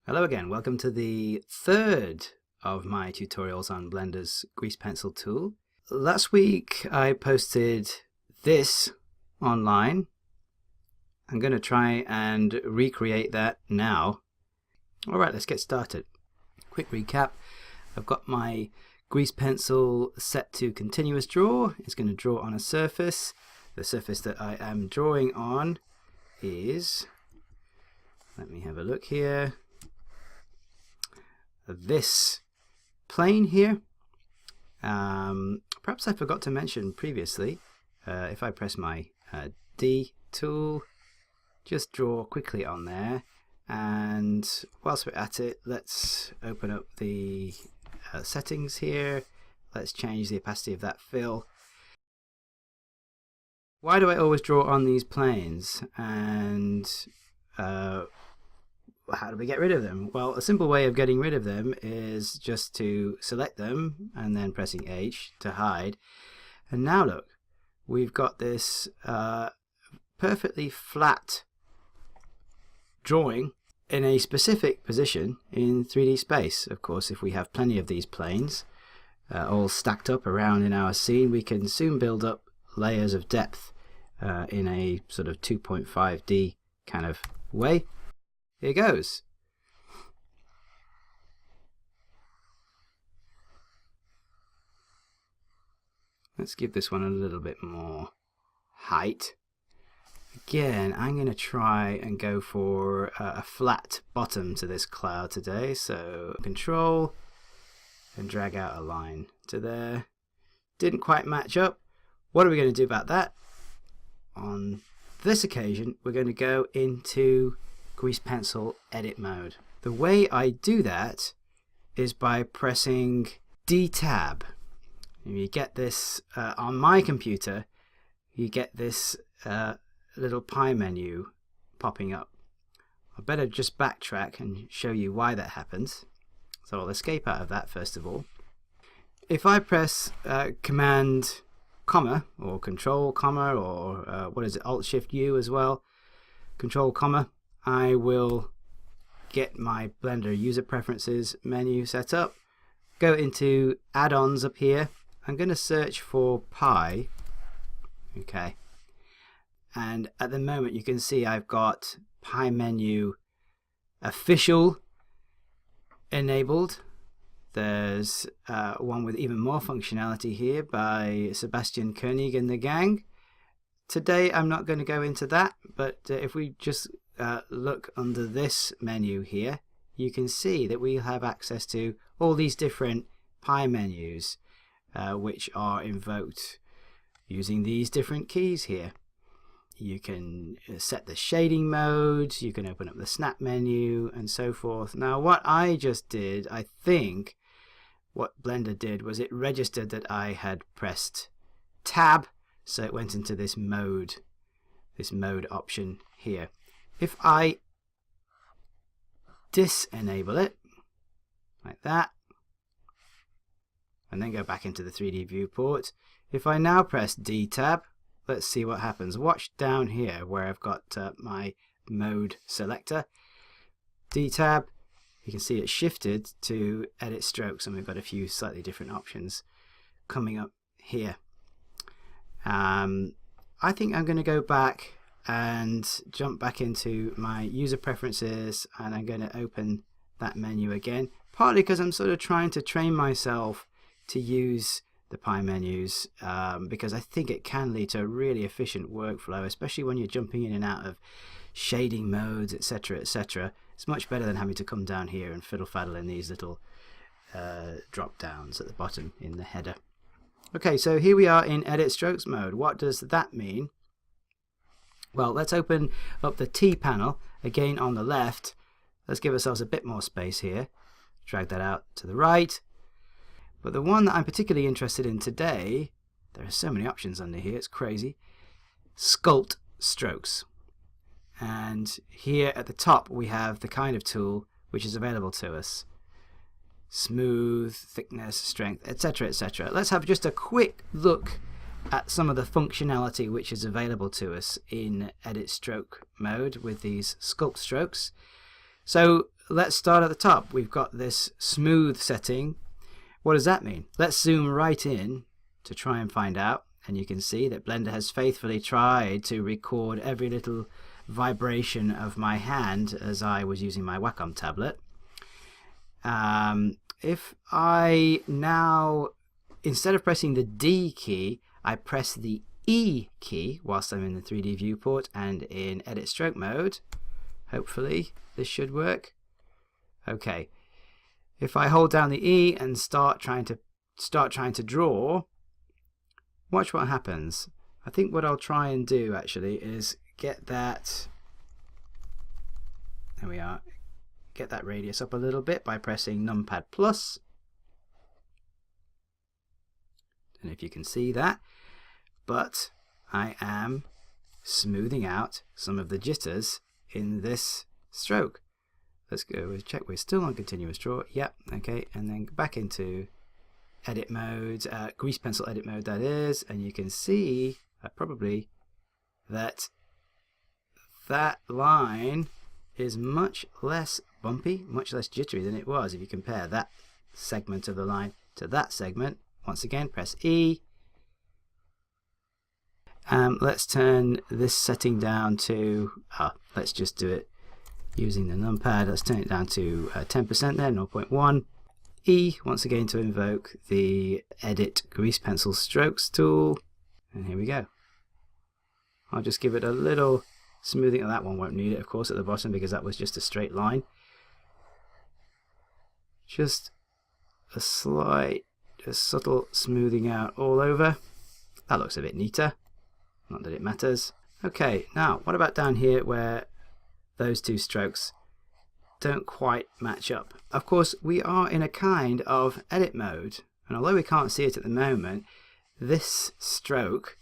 Hello again, welcome to the third of my tutorials on Blender's grease pencil tool. Last week I posted this online. I'm going to try and recreate that now. Alright, let's get started. Quick recap, I've got my grease pencil set to continuous draw. It's going to draw on a surface. The surface that I am drawing on is, let me have a look here, this plane here. Perhaps I forgot to mention previously, if I press my D tool, just draw quickly on there, and whilst we're at it, let's open up the settings here. Let's change the opacity of that fill. Why do I always draw on these planes, and how do we get rid of them? Well, a simple way of getting rid of them is just to select them and then pressing H to hide. And now look, we've got this perfectly flat drawing in a specific position in 3D space. Of course, if we have plenty of these planes all stacked up around in our scene, we can soon build up layers of depth in a sort of 2.5D kind of way. Here goes. Let's give this one a little bit more height. Again, I'm going to try and go for a flat bottom to this cloud today. So Control and drag out a line to there. Didn't quite match up. What are we going to do about that? On this occasion, we're going to go into grease pencil edit mode. The way I do that is by pressing D tab. And you get this on my computer, you get this little pie menu popping up. I better just backtrack and show you why that happens. So I'll escape out of that first of all. If I press Command comma or Control comma or what is it, Alt Shift U as well, Control comma, I will get my Blender user preferences menu set up, go into add-ons up here. I'm going to search for pi. Okay, and at the moment you can see I've got pi menu official enabled. There's one with even more functionality here by Sebastian Koenig and the gang. Today I'm not going to go into that, but if we just look under this menu here, you can see that we have access to all these different pi menus which are invoked using these different keys here. You can set the shading mode, you can open up the snap menu and so forth. Now what I just did, I think what Blender did was it registered that I had pressed tab, so it went into this mode option here. If I disenable it, like that, and then go back into the 3D viewport, if I now press D tab, let's see what happens. Watch down here where I've got my mode selector. D tab, you can see it shifted to edit strokes, and we've got a few slightly different options coming up here. I think I'm going to go back and jump back into my user preferences, and I'm going to open that menu again, partly because I'm sort of trying to train myself to use the pi menus, because I think it can lead to a really efficient workflow, especially when you're jumping in and out of shading modes, etc, etc. It's much better than having to come down here and fiddle faddle in these little drop downs at the bottom in the header. Okay, so here we are in edit strokes mode. What does that mean? Well, let's open up the T panel again on the left. Let's give ourselves a bit more space here. Drag that out to the right. But the one that I'm particularly interested in today, there are so many options under here, it's crazy. Sculpt strokes. And here at the top we have the kind of tool which is available to us. Smooth, thickness, strength, etc, etc. Let's have just a quick look at some of the functionality which is available to us in edit stroke mode with these sculpt strokes. So let's start at the top. We've got this smooth setting. What does that mean? Let's zoom right in to try and find out. And you can see that Blender has faithfully tried to record every little vibration of my hand as I was using my Wacom tablet. If I now, instead of pressing the D key, I press the E key whilst I'm in the 3D viewport and in edit stroke mode, hopefully this should work. Okay, if I hold down the E and start trying to draw, watch what happens. I think what I'll try and do actually is get that, there we are, get that radius up a little bit by pressing numpad plus. And if you can see that, but I am smoothing out some of the jitters in this stroke. Let's go check, we're still on continuous draw. Yep, okay, and then back into edit mode, grease pencil edit mode that is, and you can see probably that that line is much less bumpy, much less jittery than it was if you compare that segment of the line to that segment. Once again, press E. Let's turn this setting down to, let's just do it using the numpad. Let's turn it down to 10% there, 0.1. E, once again, to invoke the Edit Grease Pencil Strokes tool. And here we go. I'll just give it a little smoothing. That one won't need it, of course, at the bottom because that was just a straight line. Just a slight, a subtle smoothing out all over. That looks a bit neater. Not that it matters. Okay, now what about down here where those two strokes don't quite match up? Of course, we are in a kind of edit mode, and although we can't see it at the moment, this stroke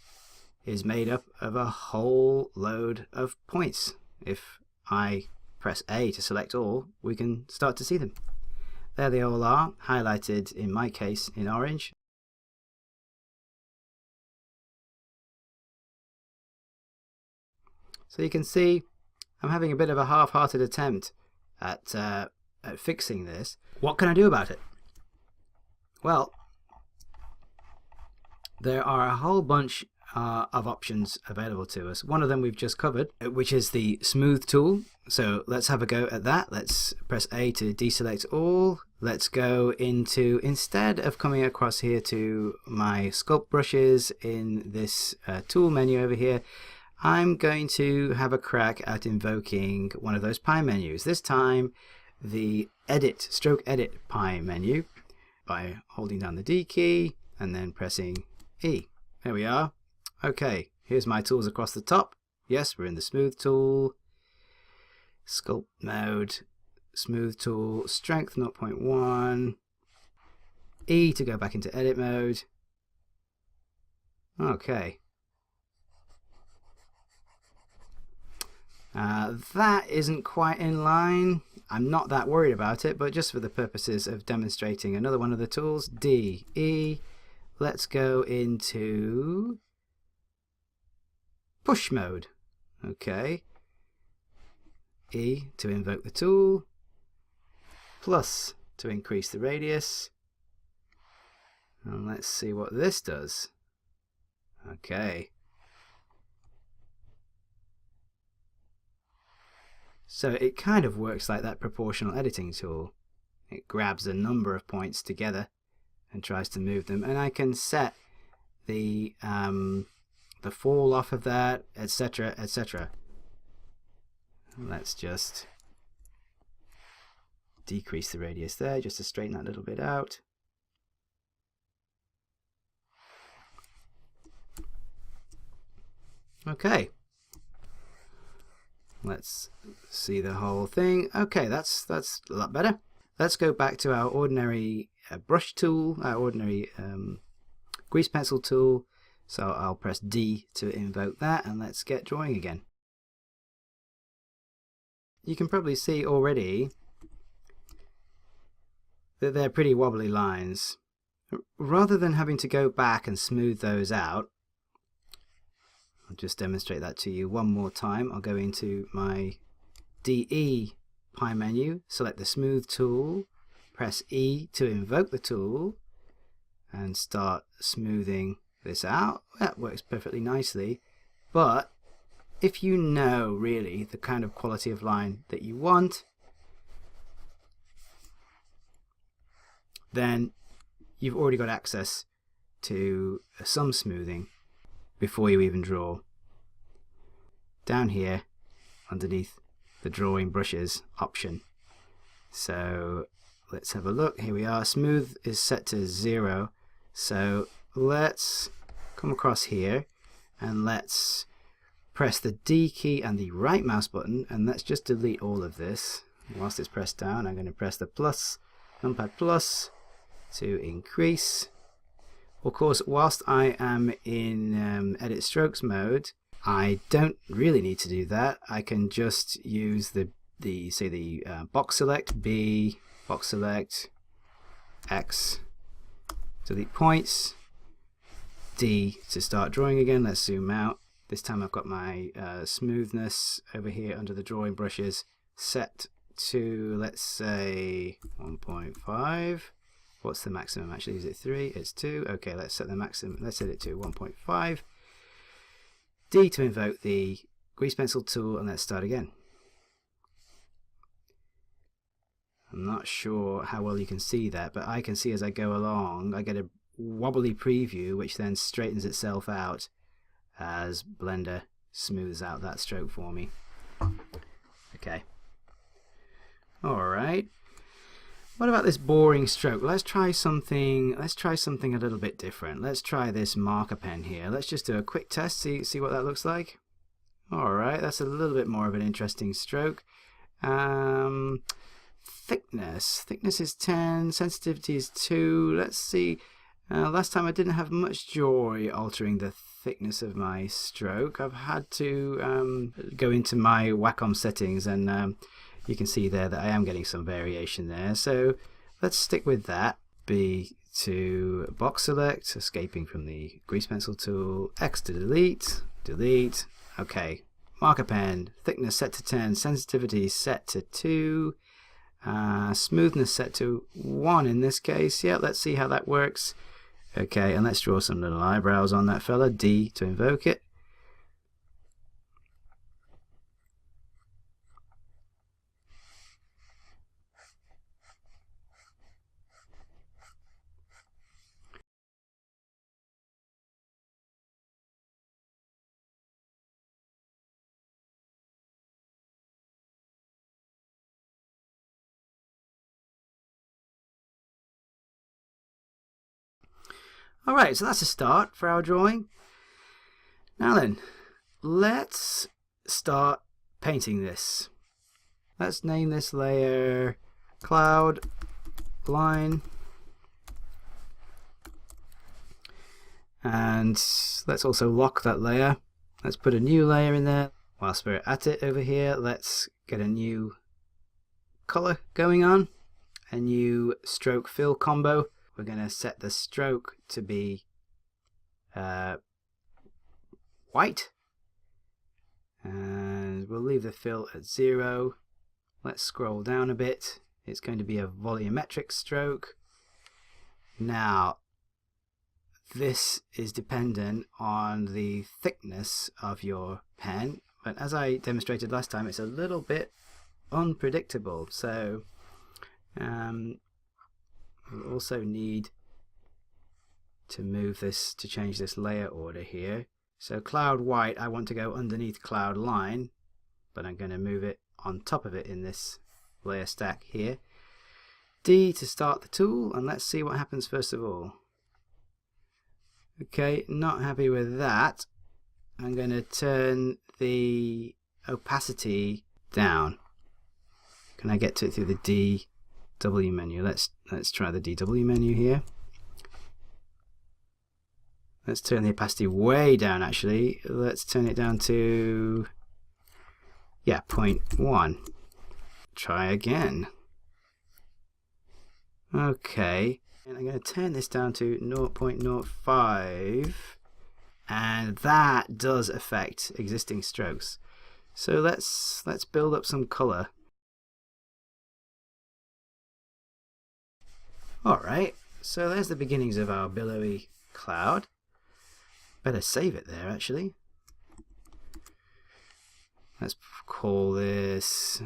is made up of a whole load of points. If I press A to select all, we can start to see them. There they all are, highlighted in my case in orange. So you can see I'm having a bit of a half-hearted attempt at fixing this. What can I do about it? Well, there are a whole bunch of options available to us. One of them we've just covered, which is the smooth tool. So let's have a go at that. Let's press A to deselect all. Let's go into, instead of coming across here to my sculpt brushes in this tool menu over here, I'm going to have a crack at invoking one of those pie menus. This time the stroke edit pie menu by holding down the D key and then pressing E. There we are. Okay, here's my tools across the top. Yes, we're in the smooth tool, sculpt mode, smooth tool, strength 0.1, E to go back into edit mode. Okay. That isn't quite in line. I'm not that worried about it, but just for the purposes of demonstrating another one of the tools, D, E, let's go into push mode. Okay. E to invoke the tool, plus to increase the radius. And let's see what this does. Okay. So it kind of works like that proportional editing tool. It grabs a number of points together and tries to move them, and I can set the fall off of that, etc., etc. Let's just decrease the radius there just to straighten that little bit out. Okay. Let's see the whole thing. Okay, that's a lot better. Let's go back to our ordinary brush tool, our ordinary grease pencil tool. So I'll press D to invoke that, and let's get drawing again. You can probably see already that they're pretty wobbly lines. Rather than having to go back and smooth those out, I'll just demonstrate that to you one more time. I'll go into my DE pie menu, select the smooth tool, press E to invoke the tool, and start smoothing this out. That works perfectly nicely. But if you know really the kind of quality of line that you want, then you've already got access to some smoothing before you even draw. Down here underneath the drawing brushes option. So let's have a look. Here we are. Smooth is set to 0. So let's come across here and let's press the D key and the right mouse button, and let's just delete all of this. Whilst it's pressed down, I'm going to press the plus, numpad plus, to increase. Of course, whilst I am in edit strokes mode, I don't really need to do that. I can just use the box select, B, box select, X, delete points, D to start drawing again. Let's zoom out. This time I've got my smoothness over here under the drawing brushes set to, let's say, 1.5. What's the maximum actually? Is it 3? It's 2. Okay, let's set the maximum. Let's set it to 1.5. D to invoke the grease pencil tool, and let's start again. I'm not sure how well you can see that, but I can see as I go along, I get a wobbly preview which then straightens itself out as Blender smooths out that stroke for me. Okay. Alright. What about this boring stroke? Let's try something a little bit different. Let's try this marker pen here. Let's just do a quick test, see what that looks like. Alright, that's a little bit more of an interesting stroke. Thickness is 10, sensitivity is 2. Let's see. Last time I didn't have much joy altering the thickness of my stroke. I've had to go into my Wacom settings, and you can see there that I am getting some variation there. So let's stick with that. B to box select, escaping from the grease pencil tool. X to delete, delete. Okay, marker pen, thickness set to 10, sensitivity set to 2, smoothness set to 1 in this case. Yeah, let's see how that works. Okay, and let's draw some little eyebrows on that fella. D to invoke it. Alright, so that's a start for our drawing. Now then, let's start painting this. Let's name this layer Cloud Line. And let's also lock that layer. Let's put a new layer in there. Whilst we're at it over here, let's get a new color going on. A new stroke fill combo. We're going to set the stroke to be white, and we'll leave the fill at 0. Let's scroll down a bit. It's going to be a volumetric stroke. Now this is dependent on the thickness of your pen, but as I demonstrated last time, it's a little bit unpredictable. So we'll also need to move this, to change this layer order here. So cloud white, I want to go underneath cloud line, but I'm going to move it on top of it in this layer stack here. D to start the tool, and let's see what happens first of all. Okay, not happy with that. I'm going to turn the opacity down. Can I get to it through the D W menu? Let's try the DW menu here. Let's turn the opacity way down actually. Let's turn it down to 0.1. Try again. Okay, and I'm going to turn this down to 0.05, and that does affect existing strokes. So let's build up some color. Alright, so there's the beginnings of our billowy cloud. Better save it there actually. Let's call this,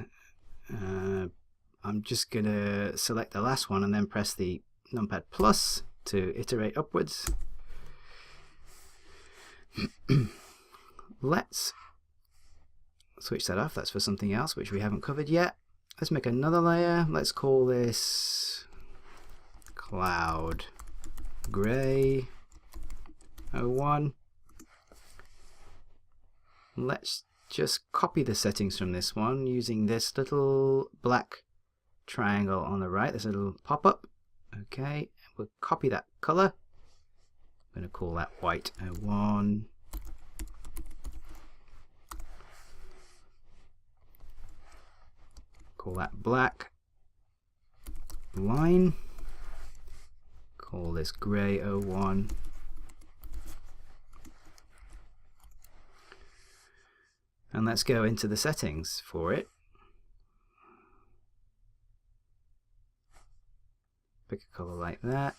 I'm just going to select the last one and then press the numpad plus to iterate upwards. Let's switch that off, that's for something else which we haven't covered yet. Let's make another layer, let's call this cloud gray 01. Let's just copy the settings from this one using this little black triangle on the right, this little pop-up. Okay, we'll copy that color. I'm going to call that white 01. Call that black line. Call this gray 01. And let's go into the settings for it. Pick a color like that.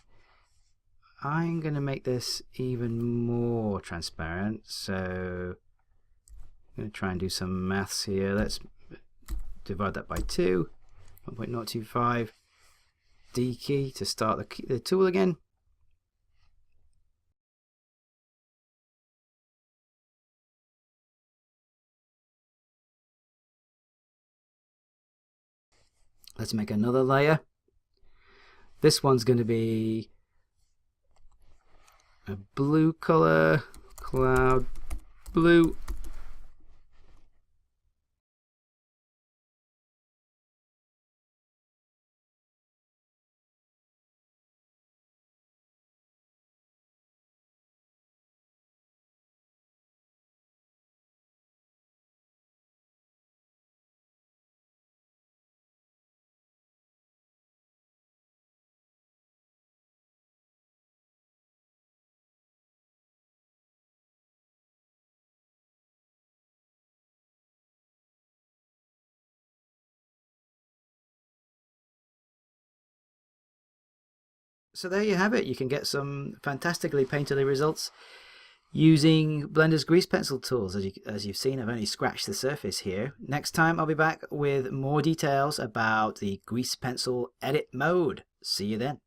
I'm going to make this even more transparent, so I'm going to try and do some maths here. Let's divide that by 2, 1.025, D key to start the tool again. Let's make another layer. This one's going to be a blue color, cloud blue. So there you have it. You can get some fantastically painterly results using Blender's grease pencil tools. As you've seen, I've only scratched the surface here. Next time I'll be back with more details about the grease pencil edit mode. See you then.